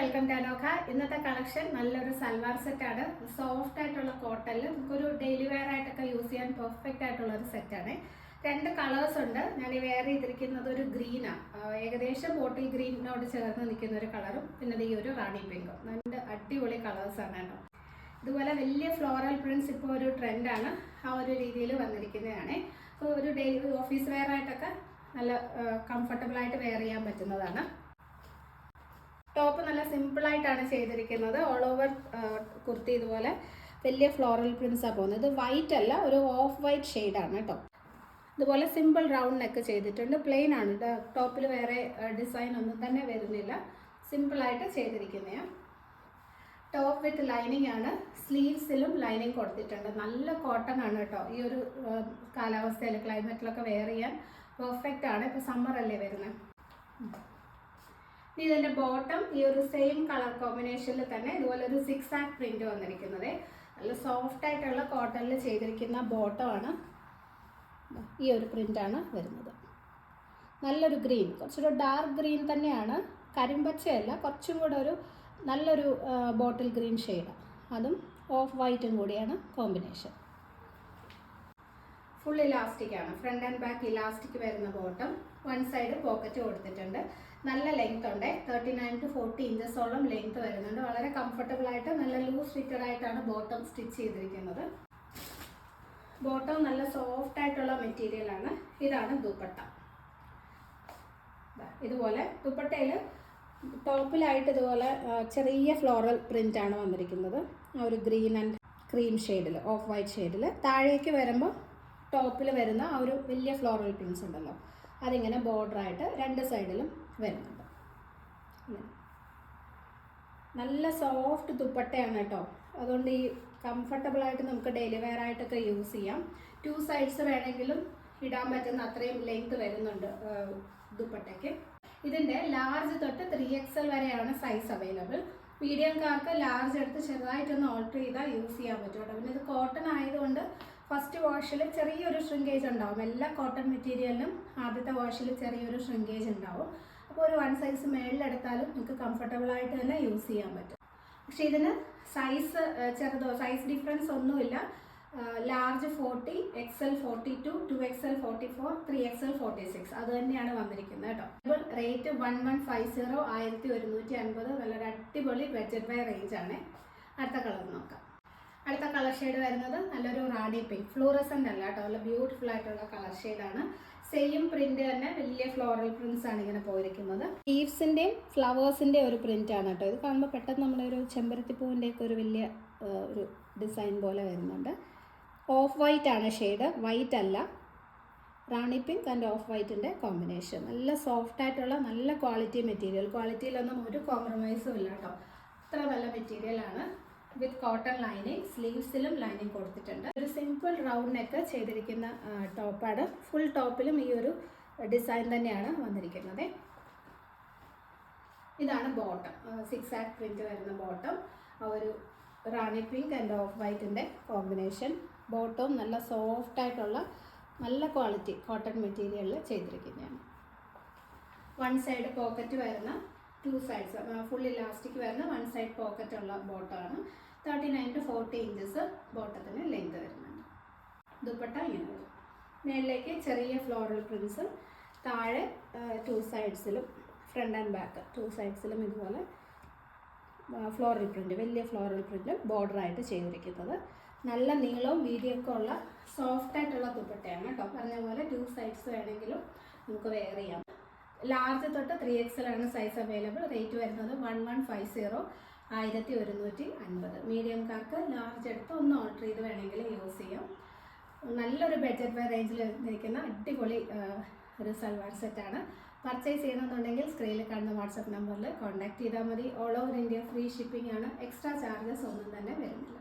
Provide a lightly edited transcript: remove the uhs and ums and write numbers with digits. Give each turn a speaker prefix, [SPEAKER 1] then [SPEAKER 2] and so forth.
[SPEAKER 1] Welcome to Anokha. ഇന്നത്തെ collection നല്ലൊരു സൽവാർ സെറ്റാണ്. സോഫ്റ്റ് ആയിട്ടുള്ള കോട്ടണിൽ നമുക്കൊരു ഡെയിലി വെയർ ആയിട്ടൊക്കെ യൂസ് ചെയ്യാൻ പെർഫെക്റ്റ് ആയിട്ടുള്ള ഒരു സെറ്റാണ്. രണ്ട് കളേഴ്സ് ഉണ്ട്. ഞാൻ ഈ വെയർ ചെയ്തിരിക്കുന്നത് ഒരു ഗ്രീനാണ്, ഏകദേശം ബോട്ടിൽ ഗ്രീനോട് ചേർന്ന് നിൽക്കുന്ന ഒരു കളറും പിന്നെ ഈ ഒരു റാണി പിങ്കും. രണ്ട് അടിപൊളി കളേഴ്സാണ് കേട്ടോ. ഇതുപോലെ വലിയ ഫ്ലോറൽ പ്രിന്റ്സ് ഇപ്പോൾ ഒരു ട്രെൻഡാണ്. ആ ഒരു രീതിയിൽ വന്നിരിക്കുന്നതാണ്. അപ്പോൾ ഒരു ഡെയിലി ഓഫീസ് വെയർ ആയിട്ടൊക്കെ നല്ല കംഫർട്ടബിൾ ആയിട്ട് വെയർ ചെയ്യാൻ പറ്റുന്നതാണ്. ടോപ്പ് നല്ല സിമ്പിളായിട്ടാണ് ചെയ്തിരിക്കുന്നത്. ഓൾ ഓവർ കുർത്തി ഇതുപോലെ വലിയ ഫ്ലോറൽ പ്രിൻസാണ് പോകുന്നത്. ഇത് വൈറ്റ് അല്ല, ഒരു ഓഫ് വൈറ്റ് ഷെയ്ഡാണ് കേട്ടോ. ഇതുപോലെ സിമ്പിൾ റൗണ്ട് നെക്ക് ചെയ്തിട്ടുണ്ട്. പ്ലെയിൻ ആണ്. ടോപ്പിൽ വേറെ ഡിസൈൻ ഒന്നും തന്നെ വരുന്നില്ല. സിമ്പിളായിട്ട് ചെയ്തിരിക്കുന്നതാണ്. ടോപ്പ് വിത്ത് ലൈനിങ് ആണ്. സ്ലീവ്സിലും ലൈനിങ് കൊടുത്തിട്ടുണ്ട്. നല്ല കോട്ടൺ ആണ് കേട്ടോ. ഈ ഒരു കാലാവസ്ഥയിൽ ക്ലൈമറ്റിലൊക്കെ വെയർ ചെയ്യാൻ പെർഫെക്റ്റ് ആണ്. ഇപ്പോൾ സമ്മർ അല്ലേ വരുന്നത്. ഇതിൻ്റെ ബോട്ടം ഈ ഒരു സെയിം കളർ കോമ്പിനേഷനിൽ തന്നെ ഇതുപോലെ ഒരു 6 ആക്ട് പ്രിന്റ് വന്നിരിക്കുന്നത്. നല്ല സോഫ്റ്റ് ആയിട്ടുള്ള കോട്ടണിൽ ചെയ്തിരിക്കുന്ന ബോട്ടമാണ്. ഈ ഒരു പ്രിന്റാണ് വരുന്നത്. നല്ലൊരു ഗ്രീൻ, കുറച്ചൊരു ഡാർക്ക് ഗ്രീൻ തന്നെയാണ്, കരിമ്പച്ചയല്ല, കുറച്ചും കൂടെ ഒരു നല്ലൊരു ബോട്ടിൽ ഗ്രീൻ ഷെയ്ഡ്. അതും ഓഫ് വൈറ്റും കൂടിയാണ് കോമ്പിനേഷൻ. ഫുൾ ഇലാസ്റ്റിക് ആണ്. ഫ്രണ്ട് ആൻഡ് ബാക്ക് ഇലാസ്റ്റിക് വരുന്ന ബോട്ടം. വൺ സൈഡ് പോക്കറ്റ് കൊടുത്തിട്ടുണ്ട്. നല്ല ലെങ്ത് ഉണ്ട്. 39 to 40 ഇഞ്ചസോളം ലെങ്ത് വരുന്നുണ്ട്. വളരെ കംഫർട്ടബിൾ ആയിട്ട് നല്ല ലൂസ് ഫിറ്റഡ് ആയിട്ടാണ് ബോട്ടം സ്റ്റിച്ച് ചെയ്തിരിക്കുന്നത്. ബോട്ടം നല്ല സോഫ്റ്റ് ആയിട്ടുള്ള മെറ്റീരിയൽ ആണ്. ഇതാണ് ദുപ്പട്ട. ഇതുപോലെ ദുപ്പട്ടയിൽ ടോപ്പിലായിട്ട് ഇതുപോലെ ചെറിയ ഫ്ലോറൽ പ്രിന്റ് ആണ് വന്നിരിക്കുന്നത്. ഒരു ഗ്രീൻ ആൻഡ് ക്രീം ഷെയ്ഡിൽ, ഓഫ് വൈറ്റ് ഷെയ്ഡിൽ. താഴേക്ക് വരുമ്പോൾ ടോപ്പിൽ വരുന്ന ആ ഒരു വലിയ ഫ്ലോറൽ പ്രിന്റ്സ് ഉണ്ടല്ലോ, അതിങ്ങനെ ബോർഡറായിട്ട് രണ്ട് സൈഡിലും വരുന്നുണ്ട്. നല്ല സോഫ്റ്റ് ദുപ്പട്ടയാണ് കേട്ടോ. അതുകൊണ്ട് ഈ കംഫർട്ടബിളായിട്ട് നമുക്ക് ഡെയിലി വെയർ ആയിട്ടൊക്കെ യൂസ് ചെയ്യാം. 2 സൈഡ്സ് വേണമെങ്കിലും ഇടാൻ പറ്റുന്ന അത്രയും ലെങ്ത് വരുന്നുണ്ട് ദുപ്പട്ടയ്ക്ക്. ഇതിൻ്റെ ലാർജ് തൊട്ട് 3XL വരെയാണ് സൈസ് അവൈലബിൾ. മീഡിയംകാർക്ക് ലാർജ് എടുത്ത് ചെറുതായിട്ടൊന്ന് ഓൾട്ടർ ചെയ്താൽ യൂസ് ചെയ്യാൻ പറ്റും കേട്ടോ. പിന്നെ ഇത് കോട്ടൺ ആയതുകൊണ്ട് ഫസ്റ്റ് വാഷിൽ ചെറിയൊരു ഷ്രിങ്കേജ് ഉണ്ടാവും. എല്ലാ കോട്ടൺ മെറ്റീരിയലിനും ആദ്യത്തെ വാഷിൽ ചെറിയൊരു ഷ്രിങ്കേജ് ഉണ്ടാവും. അപ്പോൾ ഒരു 1 സൈസ് മേളിലെടുത്താലും നിങ്ങൾക്ക് കംഫർട്ടബിളായിട്ട് തന്നെ യൂസ് ചെയ്യാൻ പറ്റും. പക്ഷേ ഇതിന് സൈസ് ചെറുതോ സൈസ് ഡിഫറൻസ് ഒന്നുമില്ല. ലാർജ് 40, XL 42, 2XL 44, 3XL 46 അത് തന്നെയാണ് വന്നിരിക്കുന്നത് കേട്ടോ. ഇപ്പോൾ റേറ്റ് 1150, 1150. നല്ലൊരു അടിപൊളി ബഡ്ജറ്റ് വെയർ റേഞ്ചാണ്. അടുത്ത കളർ നോക്കാം. അടുത്ത കളർ ഷെയ്ഡ് വരുന്നത് നല്ലൊരു റാണി പിങ്ക്. ഫ്ലൂറസെൻ്റ് അല്ല കേട്ടോ, നല്ല ബ്യൂട്ടിഫുൾ ആയിട്ടുള്ള കളർ ഷെയ്ഡാണ്. സെയിം പ്രിന്റ് തന്നെ വലിയ ഫ്ലോറൽ പ്രിന്റ്സ് ആണ് ഇങ്ങനെ പോയിരിക്കുന്നത്. ലീവ്സിൻ്റെയും ഫ്ലവേഴ്സിൻ്റെയും ഒരു പ്രിന്റ് ആണ് കേട്ടോ. ഇത് കാണുമ്പോൾ പെട്ടെന്ന് നമ്മളൊരു ചെമ്പരത്തിപ്പൂവിൻ്റെ ഒക്കെ ഒരു വലിയ ഒരു ഡിസൈൻ പോലെ വരുന്നുണ്ട്. ഓഫ് വൈറ്റ് ആണ് ഷെയ്ഡ്, വൈറ്റ് അല്ല. റാണി പിങ്ക് ആൻഡ് ഓഫ് വൈറ്റിൻ്റെ കോമ്പിനേഷൻ. നല്ല സോഫ്റ്റ് ആയിട്ടുള്ള നല്ല ക്വാളിറ്റി മെറ്റീരിയൽ. ക്വാളിറ്റിയിലൊന്നും ഒരു കോംപ്രമൈസും ഇല്ല കേട്ടോ. അത്ര നല്ല മെറ്റീരിയലാണ്. With cotton lining. സ്ലീവ്സിലും ലൈനിങ് കൊടുത്തിട്ടുണ്ട്. ഒരു സിമ്പിൾ റൗണ്ട് നെക്ക് ചെയ്തിരിക്കുന്ന ടോപ്പാണ്. ഫുൾ ടോപ്പിലും ഈ ഒരു ഡിസൈൻ തന്നെയാണ് വന്നിരിക്കുന്നത്. ഇതാണ് ബോട്ടം. 6 ആക്ട് പ്രിന്റ് വരുന്ന ബോട്ടം. ഒരു റാണി പിങ്ക് ആൻഡ് ഓഫ് വൈറ്റിൻ്റെ കോമ്പിനേഷൻ. ബോട്ടവും നല്ല സോഫ്റ്റ് ആയിട്ടുള്ള നല്ല ക്വാളിറ്റി കോട്ടൺ മെറ്റീരിയലിൽ ചെയ്തിരിക്കുന്നതാണ്. വൺ സൈഡ് പോക്കറ്റ് വരുന്ന 2 സൈഡ്സ് ഫുൾ ഇലാസ്റ്റിക് വരുന്ന 1 സൈഡ് പോക്കറ്റ് ഉള്ള ബോട്ടമാണ്. 39 to 40 ഇഞ്ചസ് ബോട്ടത്തിന് ലെങ്ത് വരുന്നുണ്ട്. ദുപ്പട്ട ഇങ്ങനെ വരും. മേളിലേക്ക് ചെറിയ ഫ്ലോറൽ പ്രിന്റ്സ്. താഴെ 2 സൈഡ്സിലും ഫ്രണ്ട് ആൻഡ് ബാക്ക് 2 സൈഡ്സിലും ഇതുപോലെ ഫ്ലോറൽ പ്രിന്റ്, വലിയ ഫ്ലോറൽ പ്രിന്റ് ബോർഡറായിട്ട് ചെയ്തിരിക്കുന്നത്. നല്ല നീളവും വീതിയൊക്കെ ഉള്ള സോഫ്റ്റ് ആയിട്ടുള്ള ദുപ്പട്ടയാണ് കേട്ടോ. പറഞ്ഞ പോലെ 2 സൈഡ്സ് വേണമെങ്കിലും നമുക്ക് വെയർ ചെയ്യാം. ലാർജ് തൊട്ട് 3XL ആണ് സൈസ് അവൈലബിൾ. റേറ്റ് വരുന്നത് 1150, 1150. മീഡിയംകാർക്ക് ലാർജ് എടുത്ത് ഒന്ന് ഓർഡർ ചെയ്ത് വേണമെങ്കിൽ യൂസ് ചെയ്യാം. നല്ലൊരു ബഡ്ജറ്റ് വെയർ റേഞ്ചിൽ നിൽക്കുന്ന അടിപൊളി ഒരു സൽവാർ സെറ്റാണ്. പർച്ചേസ് ചെയ്യണമെന്നുണ്ടെങ്കിൽ സ്ക്രീനിൽ കാണുന്ന വാട്സപ്പ് നമ്പറിൽ കോൺടാക്ട് ചെയ്താൽ മതി. All over India free shipping ആണ്. എക്സ്ട്രാ ചാർജസ് ഒന്നും തന്നെ വരുന്നില്ല.